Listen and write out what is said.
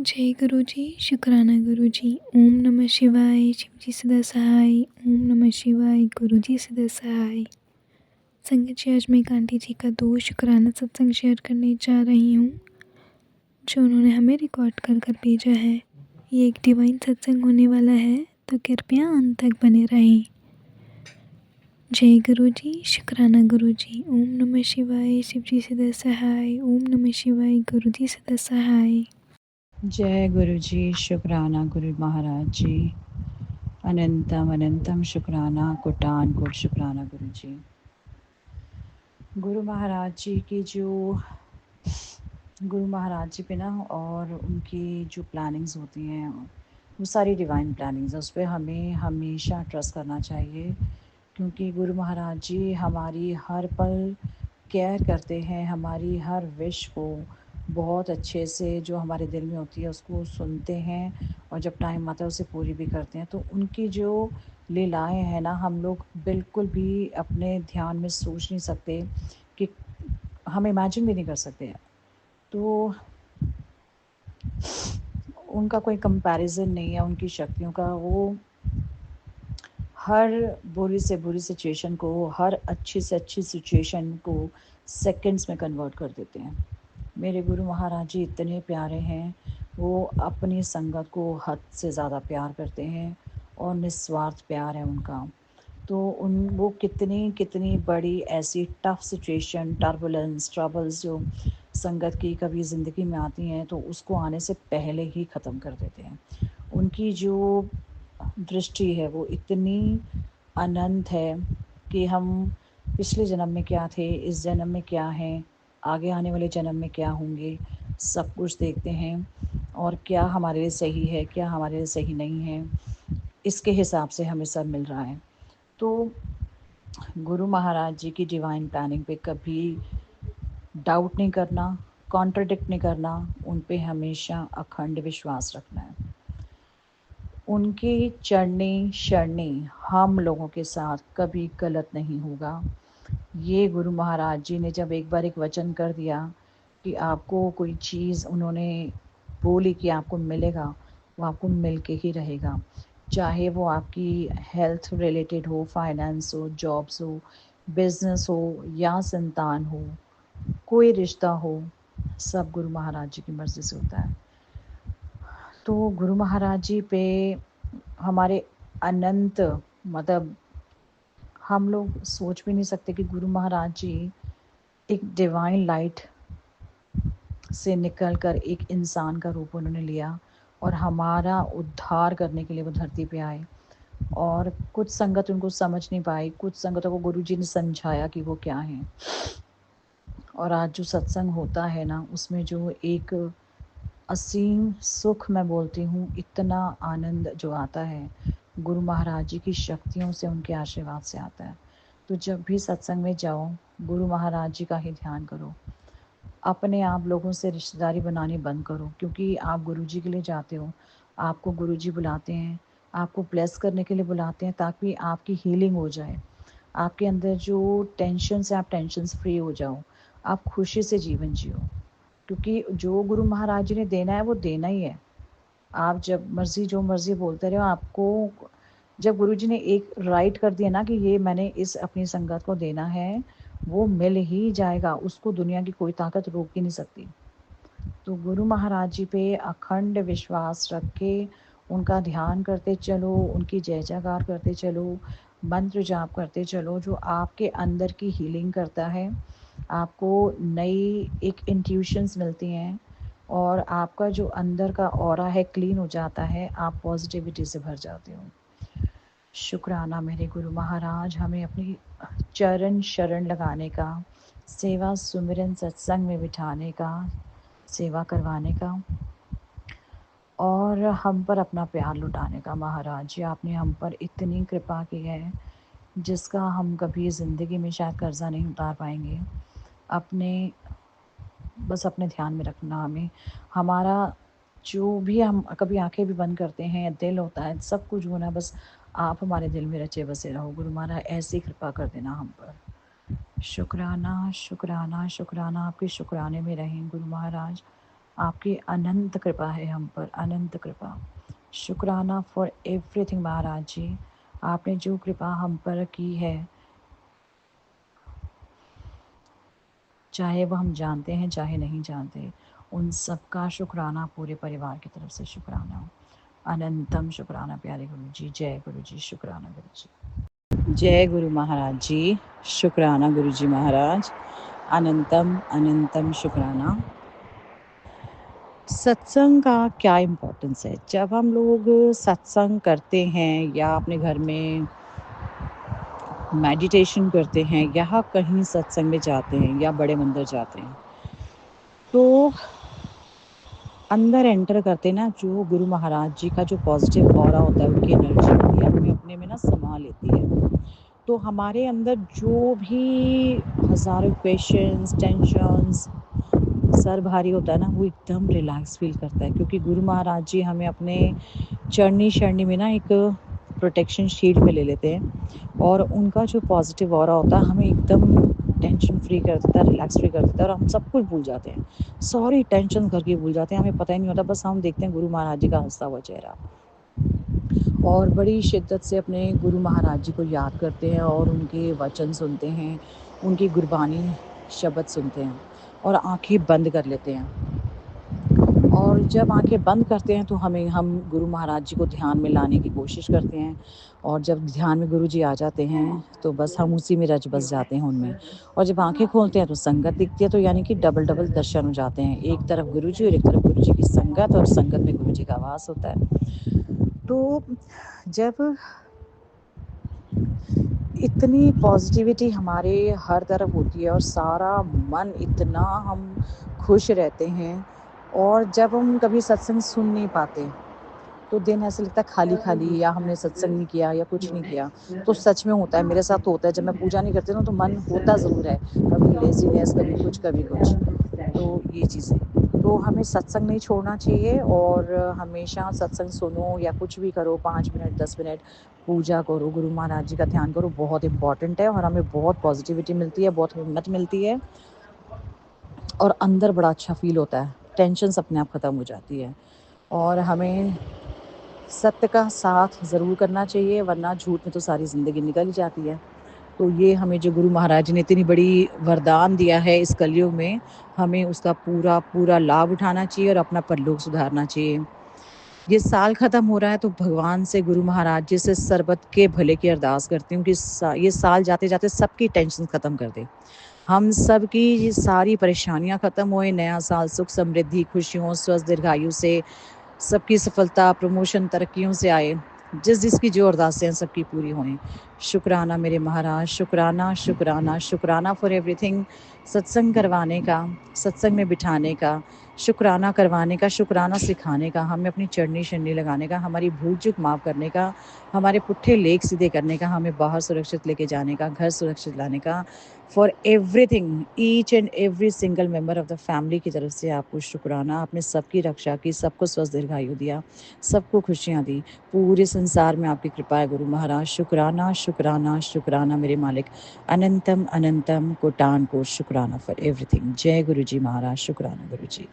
जय गुरु जी, शुक्राना गुरु जी। ओम नमः शिवाय, शिव जी सदा सहाय। ओम नमः शिवाय, गुरु जी सदा सहाय। संगत जी, आज मैं एक आंटी जी का 2 शुक्राना सत्संग शेयर करने जा रही हूँ, जो उन्होंने हमें रिकॉर्ड कर कर भेजा है। ये एक डिवाइन सत्संग होने वाला है, तो कृपया अंत तक बने रहें। जय गुरु जी, शुक्राना गुरु जी। ओम नमः शिवाय, शिव जी सदा सहाय। ओम नमः शिवाय, गुरु जी सदा सहाय। जय गुरु जी, शुक्राना गुरु महाराज जी। अनंतम अनंतम शुक्राना, कोटान कोट शुक्राना गुरु जी। गुरु महाराज जी की जो गुरु महाराज जी पे ना और उनकी जो प्लानिंग्स होती हैं वो सारी डिवाइन प्लानिंग्स है, उस पर हमें हमेशा ट्रस्ट करना चाहिए, क्योंकि गुरु महाराज जी हमारी हर पल केयर करते हैं, हमारी हर विश को बहुत अच्छे से जो हमारे दिल में होती है उसको सुनते हैं और जब टाइम आता है उसे पूरी भी करते हैं। तो उनकी जो लीलाएं हैं ना, हम लोग बिल्कुल भी अपने ध्यान में सोच नहीं सकते, कि हम इमेजिन भी नहीं कर सकते। तो उनका कोई कंपैरिजन नहीं है उनकी शक्तियों का। वो हर बुरी से बुरी सिचुएशन को, हर अच्छी से अच्छी सिचुएशन को सेकंड्स में कन्वर्ट कर देते हैं। मेरे गुरु महाराज जी इतने प्यारे हैं, वो अपनी संगत को हद से ज़्यादा प्यार करते हैं और निस्वार्थ प्यार है उनका। तो वो कितनी कितनी बड़ी ऐसी टफ सिचुएशन, टर्बुलेंस, ट्रबल्स जो संगत की कभी ज़िंदगी में आती हैं तो उसको आने से पहले ही ख़त्म कर देते हैं। उनकी जो दृष्टि है वो इतनी अनंत है कि हम पिछले जन्म में क्या थे, इस जन्म में क्या हैं, आगे आने वाले जन्म में क्या होंगे, सब कुछ देखते हैं। और क्या हमारे लिए सही है, क्या हमारे लिए सही नहीं है, इसके हिसाब से हमें सब मिल रहा है। तो गुरु महाराज जी की डिवाइन प्लानिंग पे कभी डाउट नहीं करना, कॉन्ट्रडिक्ट नहीं करना, उन पे हमेशा अखंड विश्वास रखना है। उनकी चरणी शरणी हम लोगों के साथ कभी गलत नहीं होगा। ये गुरु महाराज जी ने जब एक बार एक वचन कर दिया कि आपको कोई चीज़ उन्होंने बोली कि आपको मिलेगा, वो आपको मिल के ही रहेगा। चाहे वो आपकी हेल्थ रिलेटेड हो, फाइनेंस हो, जॉब्स हो, बिजनेस हो या संतान हो, कोई रिश्ता हो, सब गुरु महाराज जी की मर्ज़ी से होता है। तो गुरु महाराज जी पे हमारे अनंत, मतलब हम लोग सोच भी नहीं सकते कि गुरु महाराज जी एक डिवाइन लाइट से निकलकर एक इंसान का रूप उन्होंने लिया और हमारा उद्धार करने के लिए वो धरती पे आए। और कुछ संगत उनको समझ नहीं पाई, कुछ संगतों को गुरु जी ने समझाया कि वो क्या हैं। और आज जो सत्संग होता है ना, उसमें जो एक असीम सुख मैं बोलती हूँ, इतना आनंद जो आता है गुरु महाराज जी की शक्तियों से, उनके आशीर्वाद से आता है। तो जब भी सत्संग में जाओ, गुरु महाराज जी का ही ध्यान करो। अपने आप लोगों से रिश्तेदारी बनानी बंद करो, क्योंकि आप गुरु जी के लिए जाते हो, आपको गुरु जी बुलाते हैं, आपको ब्लेस करने के लिए बुलाते हैं, ताकि आपकी हीलिंग हो जाए। आपके अंदर जो टेंशन से, आप टेंशन से फ्री हो जाओ, आप खुशी से जीवन जियो। क्योंकि जो गुरु महाराज जी ने देना है वो देना ही है। आप जब मर्जी जो मर्जी बोलते रहो, आपको जब गुरु जी ने एक राइट कर दिया ना कि ये मैंने इस अपनी संगत को देना है, वो मिल ही जाएगा। उसको दुनिया की कोई ताकत रोक ही नहीं सकती। तो गुरु महाराज जी पे अखंड विश्वास रख के उनका ध्यान करते चलो, उनकी जय जयकार करते चलो, मंत्र जाप करते चलो, जो आपके अंदर की हीलिंग करता है। आपको नई एक इंट्यूशंस मिलती हैं और आपका जो अंदर का ऑरा है क्लीन हो जाता है, आप पॉजिटिविटी से भर जाते हो। शुक्राना मेरे गुरु महाराज, हमें अपनी चरण शरण लगाने का, सेवा सुमिरन सत्संग में बिठाने का, सेवा करवाने का और हम पर अपना प्यार लुटाने का। महाराज जी, आपने हम पर इतनी कृपा की है जिसका हम कभी ज़िंदगी में शायद कर्ज़ा नहीं उतार पाएंगे। अपने बस अपने ध्यान में रखना हमें। हमारा जो भी हम कभी आंखें भी बंद करते हैं, दिल होता है, सब कुछ होना, बस आप हमारे दिल में रचे बसे रहो। गुरु महाराज ऐसी कृपा कर देना हम पर। शुक्राना शुक्राना शुक्राना, आपके शुक्राने में रहें गुरु महाराज। आपकी अनंत कृपा है हम पर, अनंत कृपा। शुक्राना फॉर एवरीथिंग महाराज जी। आपने जो कृपा हम पर की है, चाहे वो हम जानते हैं चाहे नहीं जानते, उन सब का शुक्राना पूरे परिवार की तरफ से शुक्राना, अनंतम शुक्राना प्यारे गुरु जी। जय गुरु जी, शुक्राना गुरु जी। जय गुरु महाराज जी, शुक्राना गुरु जी महाराज, अनंतम अनंतम शुक्राना। सत्संग का क्या इम्पोर्टेंस है? जब हम लोग सत्संग करते हैं या अपने घर में मेडिटेशन करते हैं या कहीं सत्संग में जाते हैं या बड़े मंदिर जाते हैं, तो अंदर एंटर करते ना जो गुरु महाराज जी का जो पॉजिटिव ऑरा होता है, उनकी एनर्जी होती है, हमें अपने में ना समा लेती है। तो हमारे अंदर जो भी हज़ारों क्वेश्चंस, टेंशन्स, सर भारी होता है ना, वो एकदम रिलैक्स फील करता है, क्योंकि गुरु महाराज जी हमें अपने चरनी शरणी में ना एक प्रोटेक्शन शील्ड में ले लेते हैं, और उनका जो पॉजिटिव ऑरा होता है हमें एकदम टेंशन फ्री कर देता है, रिलैक्स फ्री कर देता है, और हम सब कुछ भूल जाते हैं, सारी टेंशन करके भूल जाते हैं, हमें पता ही नहीं होता, बस हम देखते हैं गुरु महाराज जी का हंसता हुआ चेहरा, और बड़ी शिद्दत से अपने गुरु महाराज जी को याद करते हैं और उनके वचन सुनते हैं, उनकी गुरबानी शब्द सुनते हैं और आंखें बंद कर लेते हैं। और जब आंखें बंद करते हैं तो हम गुरु महाराज जी को ध्यान में लाने की कोशिश करते हैं, और जब ध्यान में गुरु जी आ जाते हैं तो बस हम उसी में रच बस जाते हैं उनमें, और जब आंखें खोलते हैं तो संगत दिखती है, तो यानी कि डबल डबल दर्शन हो जाते हैं, एक तरफ गुरु जी और एक तरफ गुरु जी की संगत, और संगत में गुरु जी का वास होता है। तो जब इतनी पॉजिटिविटी हमारे हर तरफ होती है और सारा मन इतना हम खुश रहते हैं, और जब हम कभी सत्संग सुन नहीं पाते तो दिन ऐसा लगता है खाली खाली, या हमने सत्संग नहीं किया या कुछ नहीं किया। तो सच में होता है, मेरे साथ तो होता है, जब मैं पूजा नहीं करती ना तो मन होता ज़रूर है, कभी लेजीनेस, कभी कुछ कभी कुछ। तो ये चीज़ें, तो हमें सत्संग नहीं छोड़ना चाहिए, और हमेशा सत्संग सुनो या कुछ भी करो, 5 मिनट 10 मिनट पूजा करो, गुरु महाराज जी का ध्यान करो, बहुत इंपॉर्टेंट है, और हमें बहुत पॉजिटिविटी मिलती है, बहुत हिम्मत मिलती है, और अंदर बड़ा अच्छा फील होता है, टेंशन अपने आप ख़त्म हो जाती है। और हमें सत्य का साथ ज़रूर करना चाहिए, वरना झूठ में तो सारी ज़िंदगी निकल ही जाती है। तो ये हमें जो गुरु महाराज जी ने इतनी बड़ी वरदान दिया है इस कलयुग में, हमें उसका पूरा पूरा लाभ उठाना चाहिए और अपना परलोक सुधारना चाहिए। ये साल ख़त्म हो रहा है तो भगवान से, गुरु महाराज जी से सर्बत के भले की अरदास करती हूँ कि ये साल जाते जाते सबकी टेंशन ख़त्म कर दे, हम सब की ये सारी परेशानियाँ ख़त्म होए, नया साल सुख समृद्धि खुशियों स्वस्थ दीर्घायु से, सबकी सफलता प्रमोशन तरक्कियों से आए, जिसकी जो अरदासें हैं सबकी पूरी होएं। शुक्राना मेरे महाराज, शुक्राना शुक्राना शुक्राना फॉर एवरीथिंग। सत्संग करवाने का, सत्संग में बिठाने का, शुक्राना करवाने का, शुक्राना सिखाने का, हमें अपनी चढ़नी शरनी लगाने का, हमारी भूल चूक माफ़ करने का, हमारे पुट्ठे लेख सीधे करने का, हमें बाहर सुरक्षित लेके जाने का, घर सुरक्षित लाने का, for everything, each and every single member of the family की तरफ से आपको शुक्राना। आपने सबकी रक्षा की, सबको स्वस्थ दीर्घायु दिया, सबको खुशियाँ दी, पूरे संसार में आपकी कृपा है गुरु महाराज। शुक्राना शुक्राना शुक्राना मेरे मालिक, अनंतम अनंतम कोटान को शुक्राना फॉर एवरीथिंग। जय गुरु जी महाराज, शुक्राना गुरु जी।